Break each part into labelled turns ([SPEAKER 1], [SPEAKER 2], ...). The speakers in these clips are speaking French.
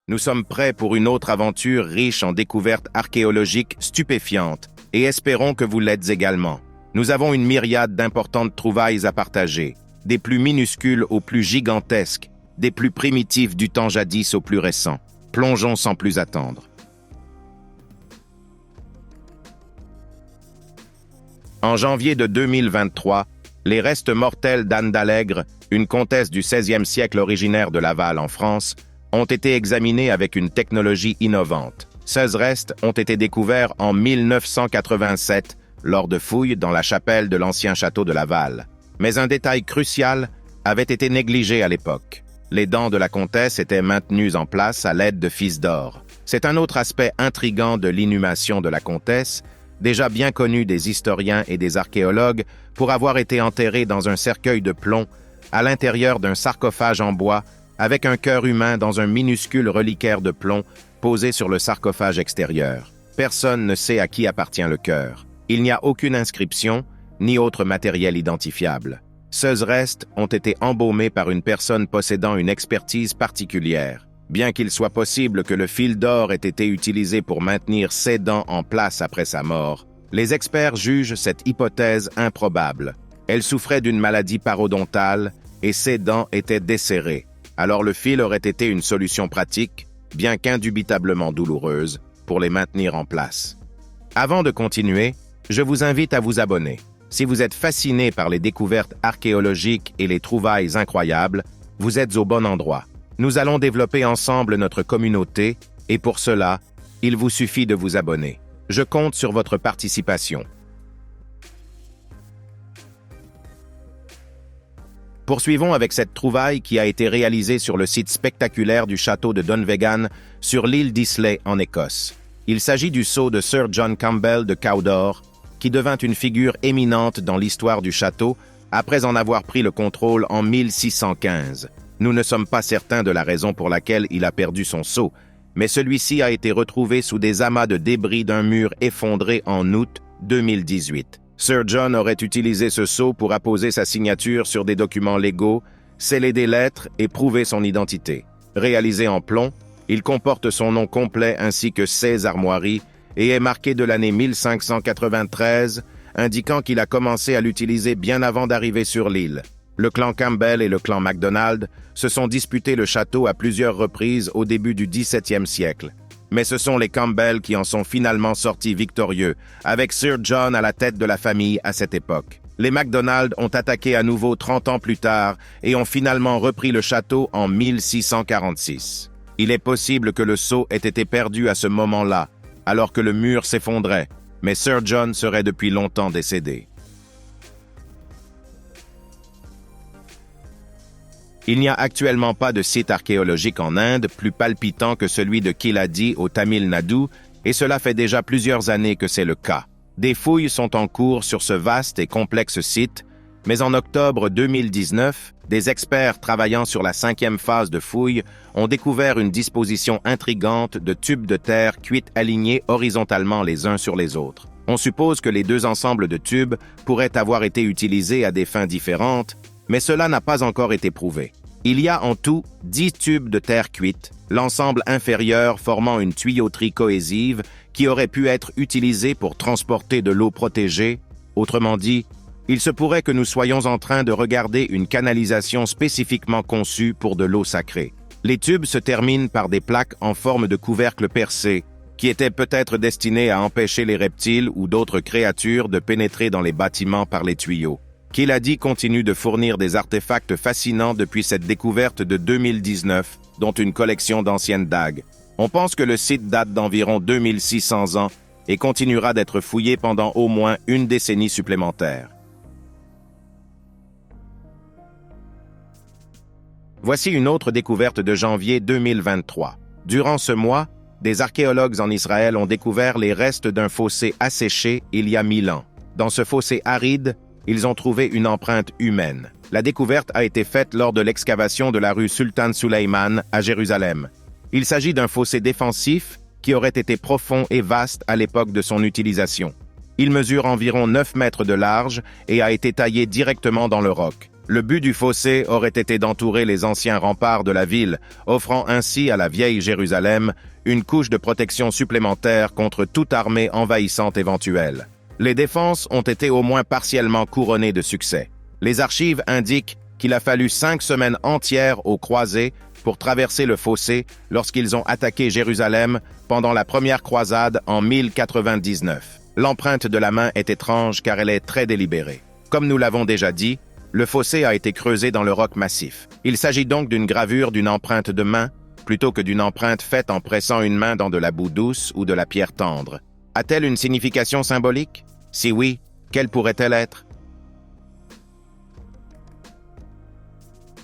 [SPEAKER 1] Nous sommes prêts pour une autre aventure riche en découvertes archéologiques stupéfiantes et espérons que vous l'êtes également. Nous avons une myriade d'importantes trouvailles à partager, des plus minuscules aux plus gigantesques, des plus primitifs du temps jadis aux plus récents. Plongeons sans plus attendre. En janvier de 2023, les restes mortels d'Anne d'Allègre, une comtesse du XVIe siècle originaire de Laval en France, ont été examinés avec une technologie innovante. 16 restes ont été découverts en 1987 lors de fouilles dans la chapelle de l'ancien château de Laval. Mais un détail crucial avait été négligé à l'époque. Les dents de la comtesse étaient maintenues en place à l'aide de fils d'or. C'est un autre aspect intrigant de l'inhumation de la comtesse, déjà bien connu des historiens et des archéologues pour avoir été enterrée dans un cercueil de plomb à l'intérieur d'un sarcophage en bois avec un cœur humain dans un minuscule reliquaire de plomb posé sur le sarcophage extérieur. Personne ne sait à qui appartient le cœur. Il n'y a aucune inscription, ni autre matériel identifiable. Ces restes ont été embaumés par une personne possédant une expertise particulière. Bien qu'il soit possible que le fil d'or ait été utilisé pour maintenir ses dents en place après sa mort, les experts jugent cette hypothèse improbable. Elle souffrait d'une maladie parodontale et ses dents étaient desserrées. Alors le fil aurait été une solution pratique, bien qu'indubitablement douloureuse, pour les maintenir en place. Avant de continuer, je vous invite à vous abonner. Si vous êtes fasciné par les découvertes archéologiques et les trouvailles incroyables, vous êtes au bon endroit. Nous allons développer ensemble notre communauté et pour cela, il vous suffit de vous abonner. Je compte sur votre participation. Poursuivons avec cette trouvaille qui a été réalisée sur le site spectaculaire du château de Dunvegan sur l'île d'Islay en Écosse. Il s'agit du sceau de Sir John Campbell de Cawdor, qui devint une figure éminente dans l'histoire du château après en avoir pris le contrôle en 1615. Nous ne sommes pas certains de la raison pour laquelle il a perdu son sceau, mais celui-ci a été retrouvé sous des amas de débris d'un mur effondré en août 2018. Sir John aurait utilisé ce sceau pour apposer sa signature sur des documents légaux, sceller des lettres et prouver son identité. Réalisé en plomb, il comporte son nom complet ainsi que 16 armoiries et est marqué de l'année 1593, indiquant qu'il a commencé à l'utiliser bien avant d'arriver sur l'île. Le clan Campbell et le clan MacDonald se sont disputés le château à plusieurs reprises au début du XVIIe siècle. Mais ce sont les Campbell qui en sont finalement sortis victorieux, avec Sir John à la tête de la famille à cette époque. Les MacDonald ont attaqué à nouveau 30 ans plus tard et ont finalement repris le château en 1646. Il est possible que le sceau ait été perdu à ce moment-là, alors que le mur s'effondrait, mais Sir John serait depuis longtemps décédé. Il n'y a actuellement pas de site archéologique en Inde plus palpitant que celui de Kiladi au Tamil Nadu, et cela fait déjà plusieurs années que c'est le cas. Des fouilles sont en cours sur ce vaste et complexe site, mais en octobre 2019, des experts travaillant sur la 5e phase de fouilles ont découvert une disposition intrigante de tubes de terre cuits alignés horizontalement les uns sur les autres. On suppose que les deux ensembles de tubes pourraient avoir été utilisés à des fins différentes, mais cela n'a pas encore été prouvé. Il y a en tout 10 tubes de terre cuite, l'ensemble inférieur formant une tuyauterie cohésive qui aurait pu être utilisée pour transporter de l'eau protégée. Autrement dit, il se pourrait que nous soyons en train de regarder une canalisation spécifiquement conçue pour de l'eau sacrée. Les tubes se terminent par des plaques en forme de couvercle percé, qui étaient peut-être destinées à empêcher les reptiles ou d'autres créatures de pénétrer dans les bâtiments par les tuyaux. Kiladi continue de fournir des artefacts fascinants depuis cette découverte de 2019, dont une collection d'anciennes dagues. On pense que le site date d'environ 2600 ans et continuera d'être fouillé pendant au moins une décennie supplémentaire. Voici une autre découverte de janvier 2023. Durant ce mois, des archéologues en Israël ont découvert les restes d'un fossé asséché il y a 1000 ans. Dans ce fossé aride, ils ont trouvé une empreinte humaine. La découverte a été faite lors de l'excavation de la rue Sultan Suleiman à Jérusalem. Il s'agit d'un fossé défensif qui aurait été profond et vaste à l'époque de son utilisation. Il mesure environ 9 mètres de large et a été taillé directement dans le roc. Le but du fossé aurait été d'entourer les anciens remparts de la ville, offrant ainsi à la vieille Jérusalem une couche de protection supplémentaire contre toute armée envahissante éventuelle. Les défenses ont été au moins partiellement couronnées de succès. Les archives indiquent qu'il a fallu 5 semaines entières aux croisés pour traverser le fossé lorsqu'ils ont attaqué Jérusalem pendant la première croisade en 1099. L'empreinte de la main est étrange car elle est très délibérée. Comme nous l'avons déjà dit, le fossé a été creusé dans le roc massif. Il s'agit donc d'une gravure d'une empreinte de main, plutôt que d'une empreinte faite en pressant une main dans de la boue douce ou de la pierre tendre. A-t-elle une signification symbolique? Si oui, quelle pourrait-elle être?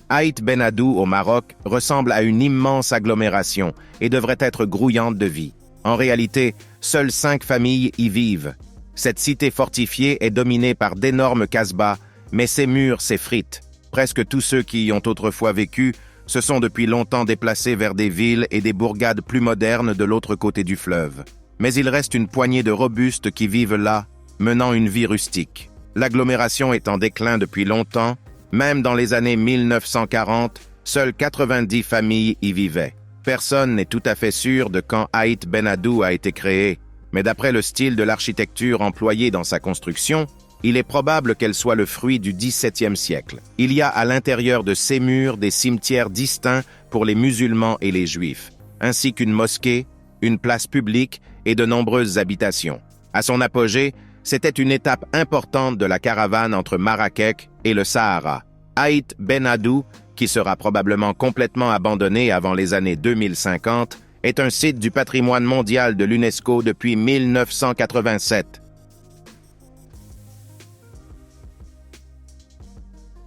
[SPEAKER 1] Aït Ben Haddou au Maroc ressemble à une immense agglomération et devrait être grouillante de vie. En réalité, seules 5 familles y vivent. Cette cité fortifiée est dominée par d'énormes casbahs, mais ses murs s'effritent. Presque tous ceux qui y ont autrefois vécu se sont depuis longtemps déplacés vers des villes et des bourgades plus modernes de l'autre côté du fleuve. Mais il reste une poignée de robustes qui vivent là, menant une vie rustique. L'agglomération est en déclin depuis longtemps. Même dans les années 1940, seules 90 familles y vivaient. Personne n'est tout à fait sûr de quand Aït Ben Haddou a été créé, mais d'après le style de l'architecture employé dans sa construction, il est probable qu'elle soit le fruit du XVIIe siècle. Il y a à l'intérieur de ces murs des cimetières distincts pour les musulmans et les juifs, ainsi qu'une mosquée, une place publique et de nombreuses habitations. À son apogée, c'était une étape importante de la caravane entre Marrakech et le Sahara. Aït Ben Haddou, qui sera probablement complètement abandonné avant les années 2050, est un site du patrimoine mondial de l'UNESCO depuis 1987.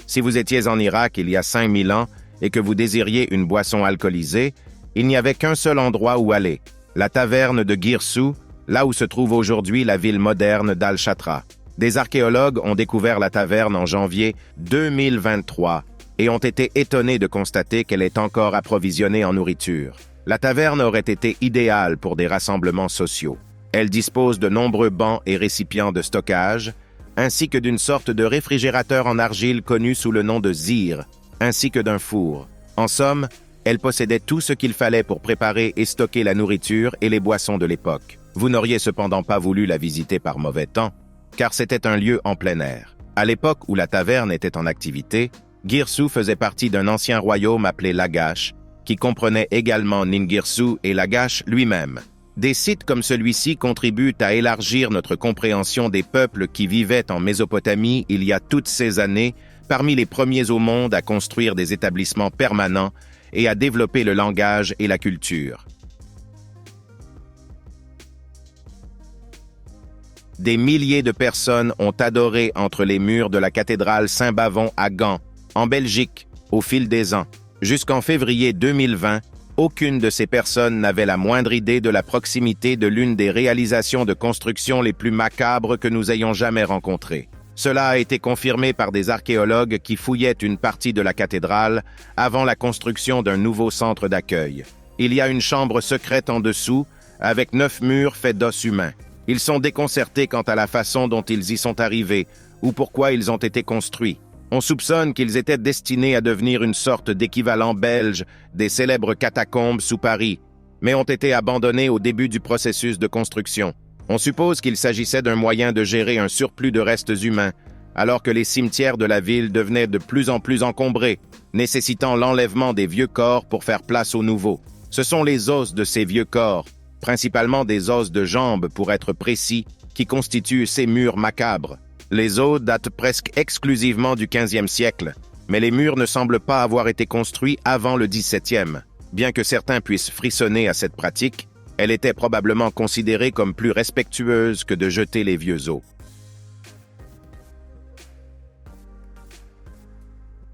[SPEAKER 1] Si vous étiez en Irak il y a 5000 ans et que vous désiriez une boisson alcoolisée, il n'y avait qu'un seul endroit où aller, la taverne de Guirsou, là où se trouve aujourd'hui la ville moderne d'Al-Chatra. Des archéologues ont découvert la taverne en janvier 2023 et ont été étonnés de constater qu'elle est encore approvisionnée en nourriture. La taverne aurait été idéale pour des rassemblements sociaux. Elle dispose de nombreux bancs et récipients de stockage, ainsi que d'une sorte de réfrigérateur en argile connu sous le nom de zir, ainsi que d'un four. En somme, elle possédait tout ce qu'il fallait pour préparer et stocker la nourriture et les boissons de l'époque. Vous n'auriez cependant pas voulu la visiter par mauvais temps, car c'était un lieu en plein air. À l'époque où la taverne était en activité, Guirsou faisait partie d'un ancien royaume appelé Lagash, qui comprenait également Ninguirsou et Lagash lui-même. Des sites comme celui-ci contribuent à élargir notre compréhension des peuples qui vivaient en Mésopotamie il y a toutes ces années, parmi les premiers au monde à construire des établissements permanents et à développer le langage et la culture. Des milliers de personnes ont adoré entre les murs de la cathédrale Saint-Bavon à Gand, en Belgique, au fil des ans. Jusqu'en février 2020, aucune de ces personnes n'avait la moindre idée de la proximité de l'une des réalisations de construction les plus macabres que nous ayons jamais rencontrées. Cela a été confirmé par des archéologues qui fouillaient une partie de la cathédrale avant la construction d'un nouveau centre d'accueil. Il y a une chambre secrète en dessous, avec 9 murs faits d'os humains. Ils sont déconcertés quant à la façon dont ils y sont arrivés ou pourquoi ils ont été construits. On soupçonne qu'ils étaient destinés à devenir une sorte d'équivalent belge des célèbres catacombes sous Paris, mais ont été abandonnés au début du processus de construction. On suppose qu'il s'agissait d'un moyen de gérer un surplus de restes humains, alors que les cimetières de la ville devenaient de plus en plus encombrés, nécessitant l'enlèvement des vieux corps pour faire place aux nouveaux. Ce sont les os de ces vieux corps, principalement des os de jambes pour être précis, qui constituent ces murs macabres. Les os datent presque exclusivement du XVe siècle, mais les murs ne semblent pas avoir été construits avant le XVIIe. Bien que certains puissent frissonner à cette pratique, elle était probablement considérée comme plus respectueuse que de jeter les vieux os.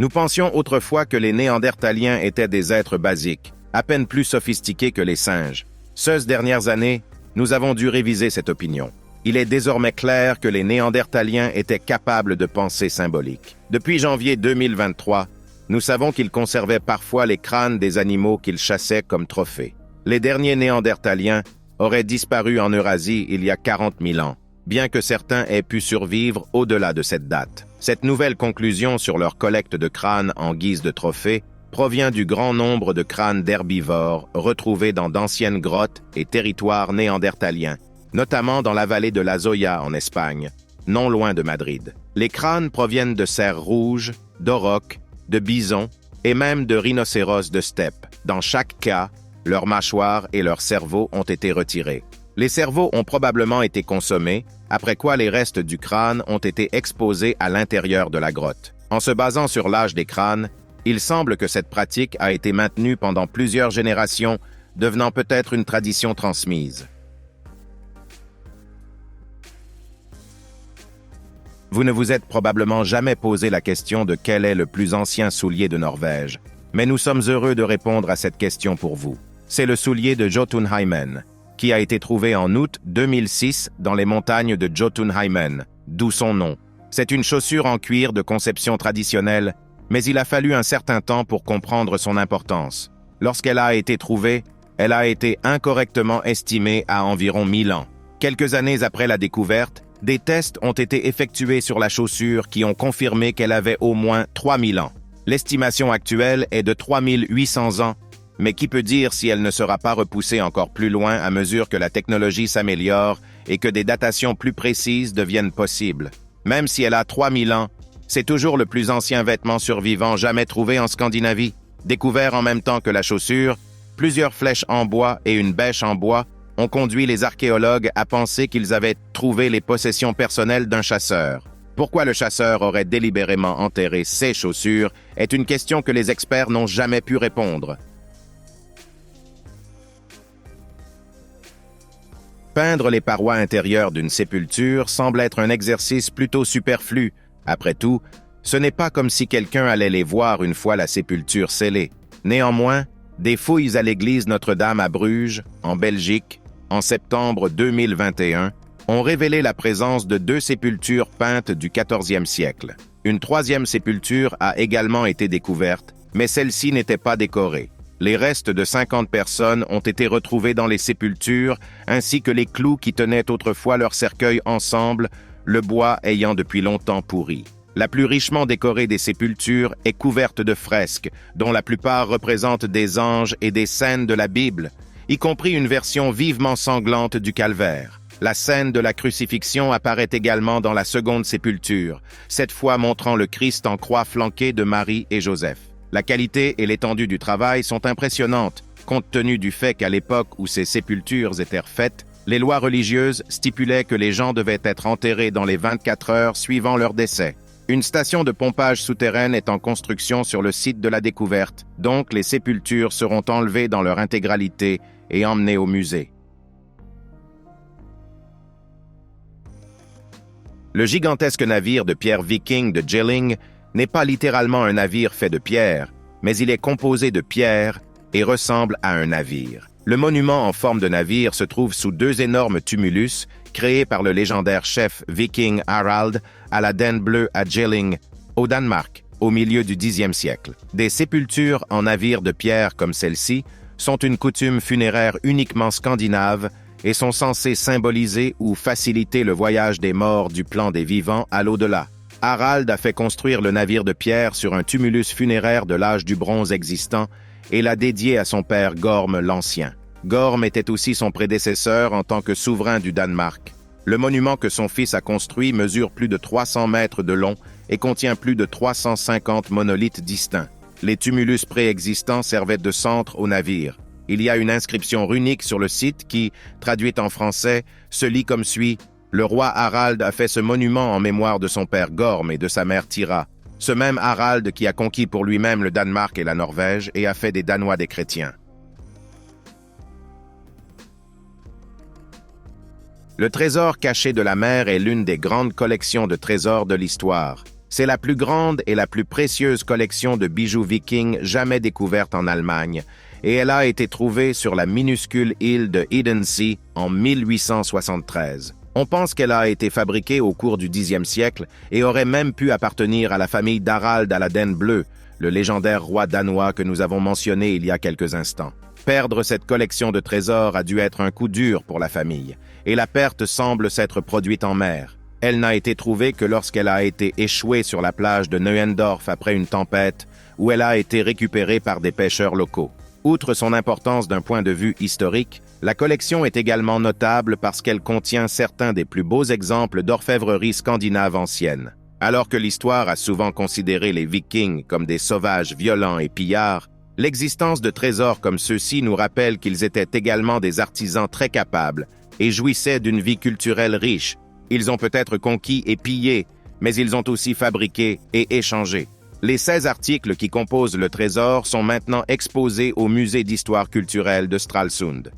[SPEAKER 1] Nous pensions autrefois que les Néandertaliens étaient des êtres basiques, à peine plus sophistiqués que les singes. Ces dernières années, nous avons dû réviser cette opinion. Il est désormais clair que les Néandertaliens étaient capables de pensée symbolique. Depuis janvier 2023, nous savons qu'ils conservaient parfois les crânes des animaux qu'ils chassaient comme trophées. Les derniers Néandertaliens auraient disparu en Eurasie il y a 40 000 ans. bien que certains aient pu survivre au-delà de cette date. Cette nouvelle conclusion sur leur collecte de crânes en guise de trophée provient du grand nombre de crânes d'herbivores retrouvés dans d'anciennes grottes et territoires néandertaliens, notamment dans la vallée de la Zoya en Espagne, non loin de Madrid. Les crânes proviennent de cerfs rouges, d'aurochs, de bisons et même de rhinocéros de steppe. Dans chaque cas, leurs mâchoires et leurs cerveaux ont été retirés. Les cerveaux ont probablement été consommés, après quoi les restes du crâne ont été exposés à l'intérieur de la grotte. En se basant sur l'âge des crânes, il semble que cette pratique a été maintenue pendant plusieurs générations, devenant peut-être une tradition transmise. Vous ne vous êtes probablement jamais posé la question de quel est le plus ancien soulier de Norvège, mais nous sommes heureux de répondre à cette question pour vous. C'est le soulier de Jotunheimen, qui a été trouvé en août 2006 dans les montagnes de Jotunheimen, d'où son nom. C'est une chaussure en cuir de conception traditionnelle, mais il a fallu un certain temps pour comprendre son importance. Lorsqu'elle a été trouvée, elle a été incorrectement estimée à environ 1000 ans. Quelques années après la découverte, des tests ont été effectués sur la chaussure qui ont confirmé qu'elle avait au moins 3000 ans. L'estimation actuelle est de 3800 ans, mais qui peut dire si elle ne sera pas repoussée encore plus loin à mesure que la technologie s'améliore et que des datations plus précises deviennent possibles. Même si elle a 3000 ans, c'est toujours le plus ancien vêtement survivant jamais trouvé en Scandinavie. Découvert en même temps que la chaussure, plusieurs flèches en bois et une bêche en bois ont conduit les archéologues à penser qu'ils avaient trouvé les possessions personnelles d'un chasseur. Pourquoi le chasseur aurait délibérément enterré ces chaussures est une question que les experts n'ont jamais pu répondre. Peindre les parois intérieures d'une sépulture semble être un exercice plutôt superflu. Après tout, ce n'est pas comme si quelqu'un allait les voir une fois la sépulture scellée. Néanmoins, des fouilles à l'église Notre-Dame à Bruges, en Belgique, en septembre 2021, ont révélé la présence de 2 sépultures peintes du XIVe siècle. Une 3e sépulture a également été découverte, mais celle-ci n'était pas décorée. Les restes de 50 personnes ont été retrouvés dans les sépultures, ainsi que les clous qui tenaient autrefois leur cercueil ensemble, le bois ayant depuis longtemps pourri. La plus richement décorée des sépultures est couverte de fresques, dont la plupart représentent des anges et des scènes de la Bible, y compris une version vivement sanglante du calvaire. La scène de la crucifixion apparaît également dans la seconde sépulture, cette fois montrant le Christ en croix flanqué de Marie et Joseph. La qualité et l'étendue du travail sont impressionnantes, compte tenu du fait qu'à l'époque où ces sépultures étaient refaites, les lois religieuses stipulaient que les gens devaient être enterrés dans les 24 heures suivant leur décès. Une station de pompage souterraine est en construction sur le site de la découverte, donc les sépultures seront enlevées dans leur intégralité et emmenées au musée. Le gigantesque navire de pierre viking de Jelling n'est pas littéralement un navire fait de pierre, mais il est composé de pierre et ressemble à un navire. Le monument en forme de navire se trouve sous 2 énormes tumulus créés par le légendaire chef viking Harald à la Den Bleue à Jelling, au Danemark, au milieu du Xe siècle. Des sépultures en navire de pierre comme celle-ci sont une coutume funéraire uniquement scandinave et sont censées symboliser ou faciliter le voyage des morts du plan des vivants à l'au-delà. Harald a fait construire le navire de pierre sur un tumulus funéraire de l'âge du bronze existant et l'a dédié à son père Gorm l'Ancien. Gorm était aussi son prédécesseur en tant que souverain du Danemark. Le monument que son fils a construit mesure plus de 300 mètres de long et contient plus de 350 monolithes distincts. Les tumulus préexistants servaient de centre au navire. Il y a une inscription runique sur le site qui, traduite en français, se lit comme suit: « Le roi Harald a fait ce monument en mémoire de son père Gorm et de sa mère Thyra. Ce même Harald qui a conquis pour lui-même le Danemark et la Norvège et a fait des Danois des chrétiens. » Le trésor caché de la mer est l'une des grandes collections de trésors de l'histoire. C'est la plus grande et la plus précieuse collection de bijoux vikings jamais découverte en Allemagne, et elle a été trouvée sur la minuscule île de Edensee en 1873. On pense qu'elle a été fabriquée au cours du Xe siècle et aurait même pu appartenir à la famille d'Harald à la Den Bleue, le légendaire roi danois que nous avons mentionné il y a quelques instants. Perdre cette collection de trésors a dû être un coup dur pour la famille, et la perte semble s'être produite en mer. Elle n'a été trouvée que lorsqu'elle a été échouée sur la plage de Neuendorf après une tempête, où elle a été récupérée par des pêcheurs locaux. Outre son importance d'un point de vue historique, la collection est également notable parce qu'elle contient certains des plus beaux exemples d'orfèvrerie scandinave ancienne. Alors que l'histoire a souvent considéré les Vikings comme des sauvages violents et pillards, l'existence de trésors comme ceux-ci nous rappelle qu'ils étaient également des artisans très capables et jouissaient d'une vie culturelle riche. Ils ont peut-être conquis et pillé, mais ils ont aussi fabriqué et échangé. Les 16 articles qui composent le trésor sont maintenant exposés au Musée d'histoire culturelle de Stralsund.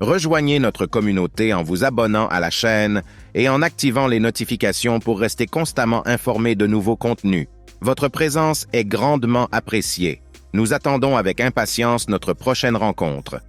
[SPEAKER 1] Rejoignez notre communauté en vous abonnant à la chaîne et en activant les notifications pour rester constamment informé de nouveaux contenus. Votre présence est grandement appréciée. Nous attendons avec impatience notre prochaine rencontre.